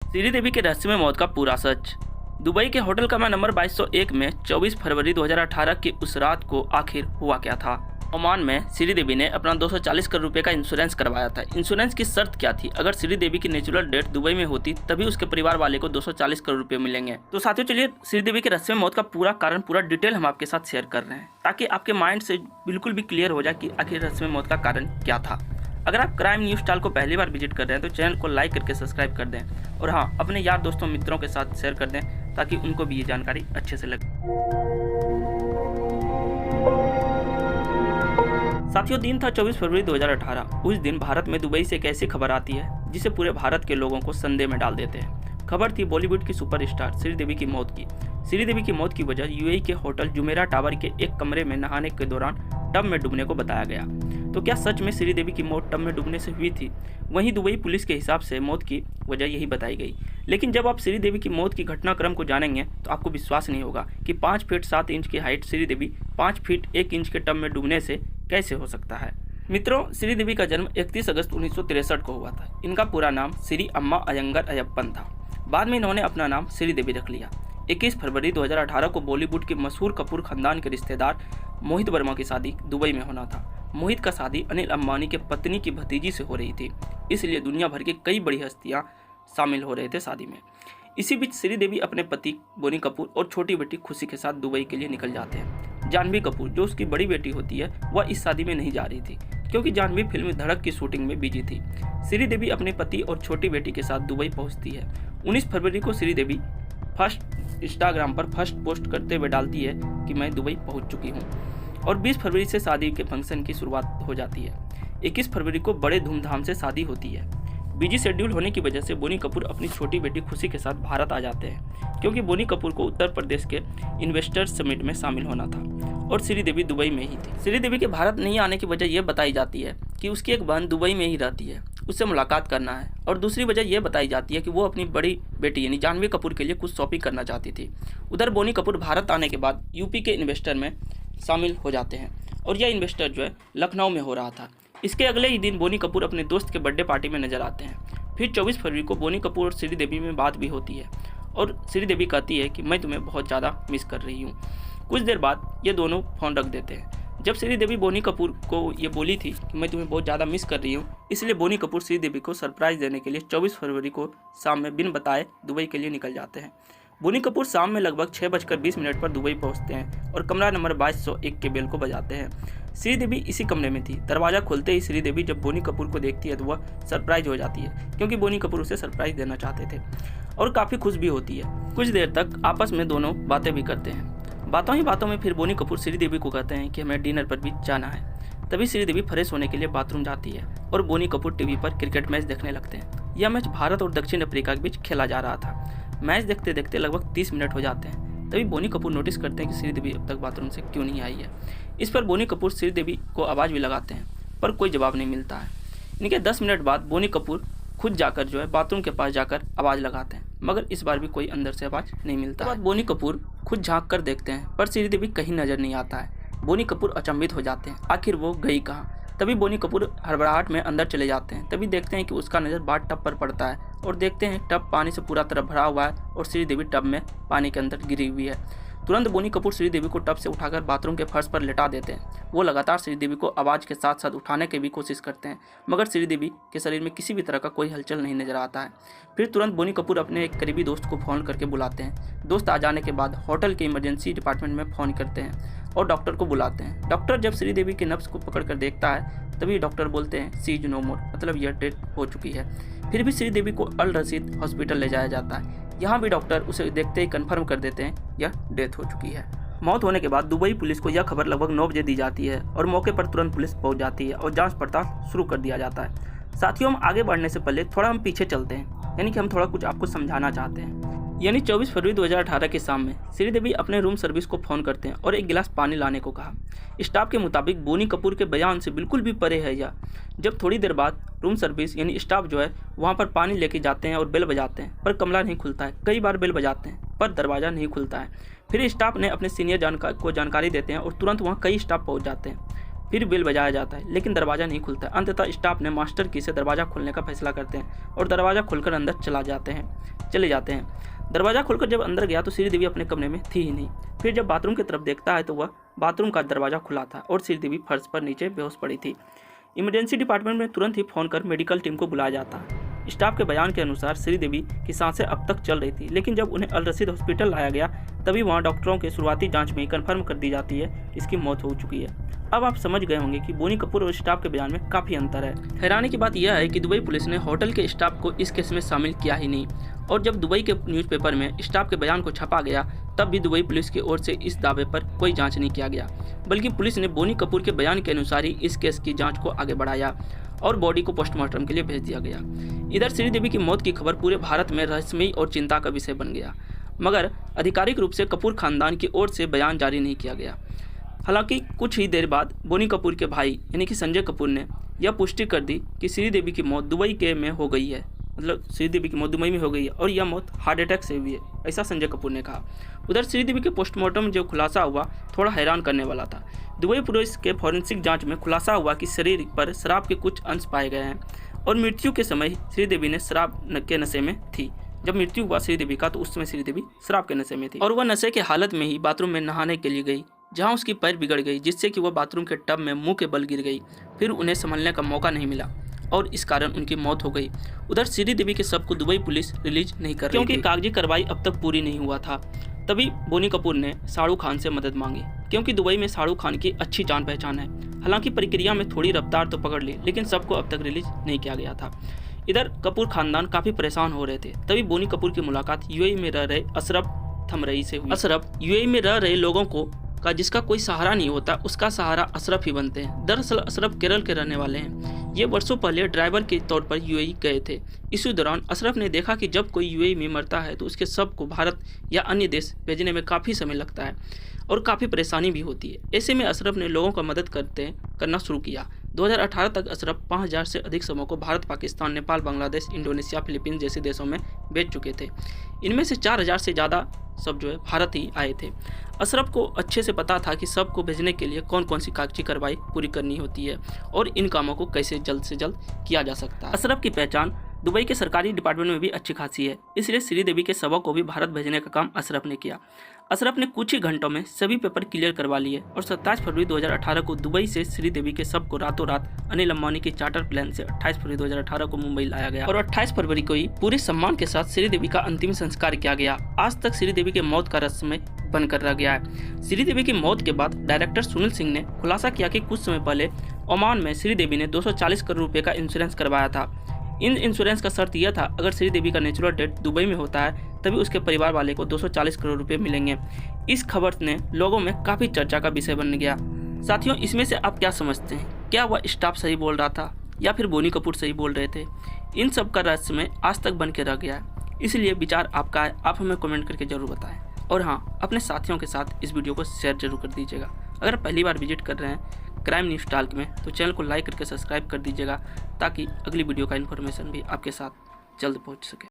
श्रीदेवी के रहस्यमय मौत का पूरा सच। दुबई के होटल कमरा नंबर 2201 में 24 फरवरी 2018 की उस रात को आखिर हुआ क्या था। ओमान में श्रीदेवी ने अपना 240 करोड़ रुपए का इंश्योरेंस करवाया था। इंश्योरेंस की शर्त क्या थी? अगर श्रीदेवी की नेचुरल डेथ दुबई में होती तभी उसके परिवार वाले को 240 करोड़ रुपए मिलेंगे। तो साथियों चलिए श्रीदेवी के रहस्यमय मौत का पूरा कारण, पूरा डिटेल हम आपके साथ शेयर कर रहे हैं ताकि आपके माइंड से बिल्कुल भी क्लियर हो जाए कि आखिर रहस्यमय मौत का कारण क्या था। अगर आप क्राइम न्यूज़ स्टाइल को पहली बार विजिट कर रहे हैं तो चैनल को लाइक करके सब्सक्राइब कर दें और हाँ, अपने यार दोस्तों मित्रों के साथ शेयर कर दें ताकि उनको भी ये जानकारी अच्छे से लगे। साथियों दिन था 24 फरवरी 2018। उस दिन भारत में दुबई से एक ऐसी खबर आती है जिसे पूरे भारत के लोगों को संदेह में डाल देते हैं। खबर थी बॉलीवुड की सुपरस्टार श्रीदेवी की मौत की। श्रीदेवी की मौत की वजह यूएई के होटल जुमेरा टावर के एक कमरे में नहाने के दौरान टब में डूबने को बताया गया। तो क्या सच में श्रीदेवी की मौत टब में डूबने से हुई थी? वहीं दुबई पुलिस के हिसाब से मौत की वजह यही बताई गई। लेकिन जब आप श्रीदेवी की मौत की घटनाक्रम को जानेंगे तो आपको विश्वास नहीं होगा कि 5 फीट 7 इंच की हाइट श्रीदेवी 5 फीट 1 इंच के टब में डूबने से कैसे हो सकता है। मित्रों, श्रीदेवी का जन्म 31 अगस्त 1963 को हुआ था। इनका पूरा नाम श्री अम्मा अयंगर अयप्पन था। बाद में इन्होंने अपना नाम श्रीदेवी रख लिया। 21 फरवरी 2018 को बॉलीवुड के मशहूर कपूर खानदान के रिश्तेदार मोहित वर्मा की शादी दुबई में होना था। मोहित का शादी अनिल अंबानी के पत्नी की भतीजी से हो रही थी, इसलिए दुनिया भर के कई बड़ी हस्तियां शामिल हो रहे थे शादी में। इसी बीच श्रीदेवी अपने पति बोनी कपूर और छोटी बेटी खुशी के साथ दुबई के लिए निकल जाते हैं। जानवी कपूर, जो उसकी बड़ी बेटी होती है, वह इस शादी में नहीं जा रही थी क्योंकि जानवी फिल्म धड़क की शूटिंग में बिजी थी। श्रीदेवी अपने पति और छोटी बेटी के साथ दुबई पहुंचती है। 19 फरवरी को श्रीदेवी इंस्टाग्राम पर फर्स्ट पोस्ट करते हुए डालती है कि मैं दुबई पहुंच चुकी हूं और 20 फरवरी से शादी के फंक्शन की शुरुआत हो जाती है। 21 फरवरी को बड़े धूमधाम से शादी होती है। बिजी शेड्यूल होने की वजह से बोनी कपूर अपनी छोटी बेटी खुशी के साथ भारत आ जाते हैं क्योंकि बोनी कपूर को उत्तर प्रदेश के इन्वेस्टर्स समिट में शामिल होना था और श्रीदेवी दुबई में ही थी। श्रीदेवी के भारत नहीं आने की वजह यह बताई जाती है कि उसकी एक बहन दुबई में ही रहती है, उससे मुलाकात करना है, और दूसरी वजह यह बताई जाती है कि वो अपनी बड़ी बेटी यानी जानवी कपूर के लिए कुछ शॉपिंग करना चाहती थी। उधर बोनी कपूर भारत आने के बाद यूपी के इन्वेस्टर में शामिल हो जाते हैं और यह इन्वेस्टर जो है लखनऊ में हो रहा था। इसके अगले ही दिन बोनी कपूर अपने दोस्त के बर्थडे पार्टी में नजर आते हैं। फिर 24 फरवरी को बोनी कपूर और श्रीदेवी में बात भी होती है और श्रीदेवी कहती है कि मैं तुम्हें बहुत ज़्यादा मिस कर रही हूँ। कुछ देर बाद ये दोनों फ़ोन रख देते हैं। जब श्रीदेवी बोनी कपूर को ये बोली थी कि मैं तुम्हें बहुत ज़्यादा मिस कर रही हूँ, इसलिए बोनी कपूर श्रीदेवी को सरप्राइज़ देने के लिए 24 फरवरी को शाम में बिन बताए दुबई के लिए निकल जाते हैं। बोनी कपूर शाम में लगभग 6:20 पर दुबई पहुंचते हैं और कमरा नंबर 2201 के बेल को बजाते हैं। श्रीदेवी इसी कमरे में थी। दरवाज़ा खोलते ही श्रीदेवी जब बोनी कपूर को देखती है तो वह सरप्राइज हो जाती है क्योंकि बोनी कपूर उसे सरप्राइज देना चाहते थे और काफ़ी खुश भी होती है। कुछ देर तक आपस में दोनों बातें भी करते हैं। बातों ही बातों में फिर बोनी कपूर श्रीदेवी को कहते हैं कि हमें डिनर पर भी जाना है। तभी श्रीदेवी फ्रेश होने के लिए बाथरूम जाती है और बोनी कपूर टीवी पर क्रिकेट मैच देखने लगते हैं। यह मैच भारत और दक्षिण अफ्रीका के बीच खेला जा रहा था। मैच देखते देखते लगभग 30 मिनट हो जाते हैं। तभी बोनी कपूर नोटिस करते हैं कि श्रीदेवी अब तक बाथरूम से क्यों नहीं आई है। इस पर बोनी कपूर श्रीदेवी को आवाज़ भी लगाते हैं पर कोई जवाब नहीं मिलता है। इनके 10 मिनट बाद बोनी कपूर खुद जाकर जो है बाथरूम के पास जाकर आवाज़ लगाते हैं मगर इस बार भी कोई अंदर से आवाज़ नहीं मिलता है। बोनी कपूर खुद झाँक कर देखते हैं पर श्रीदेवी कहीं नज़र नहीं आता है। बोनी कपूर अचंभित हो जाते हैं, आखिर वो गई कहाँ। तभी बोनी कपूर हड़बड़ाहट में अंदर चले जाते हैं। तभी देखते हैं कि उसका नज़र बाथ टब पर पड़ता है और देखते हैं टब पानी से पूरा तरह भरा हुआ है और श्रीदेवी टब में पानी के अंदर गिरी हुई है। तुरंत बोनी कपूर श्रीदेवी को टब से उठाकर बाथरूम के फर्श पर लेटा देते हैं। वो लगातार श्रीदेवी को आवाज़ के साथ साथ उठाने की भी कोशिश करते हैं मगर श्रीदेवी के शरीर में किसी भी तरह का कोई हलचल नहीं नजर आता है। फिर तुरंत बोनी कपूर अपने एक करीबी दोस्त को फ़ोन करके बुलाते हैं। दोस्त आ जाने के बाद होटल के इमरजेंसी डिपार्टमेंट में फ़ोन करते हैं और डॉक्टर को बुलाते हैं। डॉक्टर जब श्रीदेवी के नब्ज़ को पकड़ कर देखता है तभी डॉक्टर बोलते हैं सी इज नो मोर, मतलब यह डेथ हो चुकी है। फिर भी श्रीदेवी को अल रशीद हॉस्पिटल ले जाया जाता है। यहाँ भी डॉक्टर उसे देखते ही कंफर्म कर देते हैं यह डेथ हो चुकी है। मौत होने के बाद दुबई पुलिस को यह खबर लगभग 9 बजे दी जाती है और मौके पर तुरंत पुलिस पहुंच जाती है और जांच पड़ताल शुरू कर दिया जाता है। साथियों, हम आगे बढ़ने से पहले थोड़ा हम पीछे चलते हैं, यानी कि हम थोड़ा कुछ आपको समझाना चाहते हैं। यानी 24 फरवरी 2018 की शाम में श्रीदेवी अपने रूम सर्विस को फ़ोन करते हैं और एक गिलास पानी लाने को कहा। स्टाफ के मुताबिक बोनी कपूर के बयान से बिल्कुल भी परे है यह। जब थोड़ी देर बाद रूम सर्विस यानी स्टाफ जो है वहाँ पर पानी लेके जाते हैं और बेल बजाते हैं पर कमरा नहीं खुलता है। कई बार बेल बजाते हैं पर दरवाज़ा नहीं खुलता है। फिर स्टाफ ने अपने सीनियर को जानकारी देते हैं और तुरंत वहाँ कई स्टाफ पहुँच जाते हैं। फिर बेल बजाया जाता है लेकिन दरवाज़ा नहीं खुलता। अंततः स्टाफ ने मास्टर की से दरवाज़ा खोलने का फैसला करते हैं और दरवाज़ा खोलकर अंदर चला जाते हैं। चले जाते हैं। दरवाज़ा खोलकर जब अंदर गया तो श्रीदेवी अपने कमरे में थी ही नहीं। फिर जब बाथरूम की तरफ देखता है तो वह बाथरूम का दरवाज़ा खुला था और श्रीदेवी फर्श पर नीचे बेहोश पड़ी थी। इमरजेंसी डिपार्टमेंट में तुरंत ही फ़ोन कर मेडिकल टीम को बुलाया जाता। स्टाफ के बयान के अनुसार श्रीदेवी की सांसें अब तक चल रही थी, लेकिन जब उन्हें अल रशीद हॉस्पिटल लाया गया तभी वहां डॉक्टरों के शुरुआती जांच में ही कन्फर्म कर दी जाती है कि इसकी मौत हो चुकी है। अब आप समझ गए होंगे कि बोनी कपूर और स्टाफ के बयान में काफ़ी अंतर है। हैरानी की बात यह है कि दुबई पुलिस ने होटल के स्टाफ को इस केस में शामिल किया ही नहीं, और जब दुबई के न्यूज़पेपर में स्टाफ के बयान को छापा गया तब भी दुबई पुलिस की ओर से इस दावे पर कोई जांच नहीं किया गया, बल्कि पुलिस ने बोनी कपूर के बयान के अनुसार ही इस केस की जांच को आगे बढ़ाया और बॉडी को पोस्टमार्टम के लिए भेज दिया गया। इधर श्रीदेवी की मौत की खबर पूरे भारत में रहस्यमयी और चिंता का विषय बन गया, मगर आधिकारिक रूप से कपूर खानदान की ओर से बयान जारी नहीं किया गया। हालांकि कुछ ही देर बाद बोनी कपूर के भाई यानी कि संजय कपूर ने यह पुष्टि कर दी कि श्रीदेवी की मौत दुबई में हो गई है, मतलब श्रीदेवी की मौत दुबई में हो गई है और यह मौत हार्ट अटैक से हुई है, ऐसा संजय कपूर ने कहा। उधर श्रीदेवी के पोस्टमार्टम में जो खुलासा हुआ थोड़ा हैरान करने वाला था। दुबई पुलिस के फॉरेंसिक जांच में खुलासा हुआ कि शरीर पर शराब के कुछ अंश पाए गए हैं और मृत्यु के समय श्रीदेवी ने शराब के नशे में थी। जब मृत्यु हुआ श्रीदेवी का तो उस समय श्रीदेवी शराब के नशे में थी और वह नशे के हालत में ही बाथरूम में नहाने के लिए गई, जहां उसकी पैर बिगड़ गई, जिससे कि वह बाथरूम के टब में मुंह के बल गिर गई। फिर उन्हें संभलने का मौका नहीं मिला और इस कारण उनकी मौत हो गई। उधर श्रीदेवी के शव को दुबई पुलिस रिलीज नहीं कर रही थी क्योंकि कागजी कार्रवाई अब तक पूरी नहीं हुआ था। तभी बोनी कपूर ने शाहरुख खान से मदद मांगी, क्योंकि दुबई में शाहरुख खान की अच्छी जान पहचान है। हालांकि प्रक्रिया में थोड़ी रफ्तार तो पकड़ ली, लेकिन सबको अब तक रिलीज नहीं किया गया था। इधर कपूर खानदान काफ़ी परेशान हो रहे थे। तभी बोनी कपूर की मुलाकात यूएई में रह रहे अशरफ थमरई से हुई। अशरफ यूएई में रह रहे लोगों का जिसका कोई सहारा नहीं होता, उसका सहारा अशरफ ही बनते हैं। दरअसल अशरफ केरल के रहने वाले हैं। ये वर्षों पहले ड्राइवर के तौर पर यूएई गए थे। इसी दौरान अशरफ ने देखा कि जब कोई यूएई में मरता है तो उसके शव को भारत या अन्य देश भेजने में काफ़ी समय लगता है और काफ़ी परेशानी भी होती है। ऐसे में अशरफ ने लोगों का मदद करना शुरू किया। 2018 तक अशरफ 5000 से अधिक शवों को भारत, पाकिस्तान, नेपाल, बांग्लादेश, इंडोनेशिया, फिलीपींस जैसे देशों में भेज चुके थे। इनमें से 4000 से ज़्यादा शव जो है भारत ही आए थे। अशरफ को अच्छे से पता था कि शव को भेजने के लिए कौन कौन सी कागजी कार्रवाई पूरी करनी होती है और इन कामों को कैसे जल्द से जल्द किया जा सकता है। अशरफ की पहचान दुबई के सरकारी डिपार्टमेंट में भी अच्छी खासी है, इसलिए श्रीदेवी के शवों को भी भारत भेजने का काम अशरफ ने किया। अशरफ ने कुछ ही घंटों में सभी पेपर क्लियर करवा लिए और 27 फरवरी 2018 को दुबई से श्रीदेवी के शव को रातों रात अनिल अंबानी की चार्टर प्लेन से 28 फरवरी 2018 को मुंबई लाया गया और 28 फरवरी को ही पूरे सम्मान के साथ श्रीदेवी का अंतिम संस्कार किया गया। आज तक श्रीदेवी के मौत का रहस्यमय बनकर रह गया है। श्रीदेवी की मौत के बाद डायरेक्टर सुनील सिंह ने खुलासा किया कि कुछ समय पहले ओमान में श्रीदेवी ने 240 करोड़ रुपए का इंश्योरेंस करवाया था। इन इंश्योरेंस का शर्त यह था, अगर श्रीदेवी का नेचुरल डेथ दुबई में होता है तभी उसके परिवार वाले को 240 करोड़ रुपए मिलेंगे। इस खबर ने लोगों में काफ़ी चर्चा का विषय बन गया। साथियों, इसमें से आप क्या समझते हैं? क्या वह स्टाफ सही बोल रहा था या फिर बोनी कपूर सही बोल रहे थे? इन सब का रहस्य में आज तक बन के रह गया है। इसलिए विचार आपका है, आप हमें कमेंट करके जरूर बताएं। और हाँ, अपने साथियों के साथ इस वीडियो को शेयर जरूर कर दीजिएगा। अगर पहली बार विजिट कर रहे हैं क्राइम न्यूज़ टॉक में तो चैनल को लाइक करके सब्सक्राइब कर दीजिएगा, ताकि अगली वीडियो का इन्फॉर्मेशन भी आपके साथ जल्द पहुंच सके।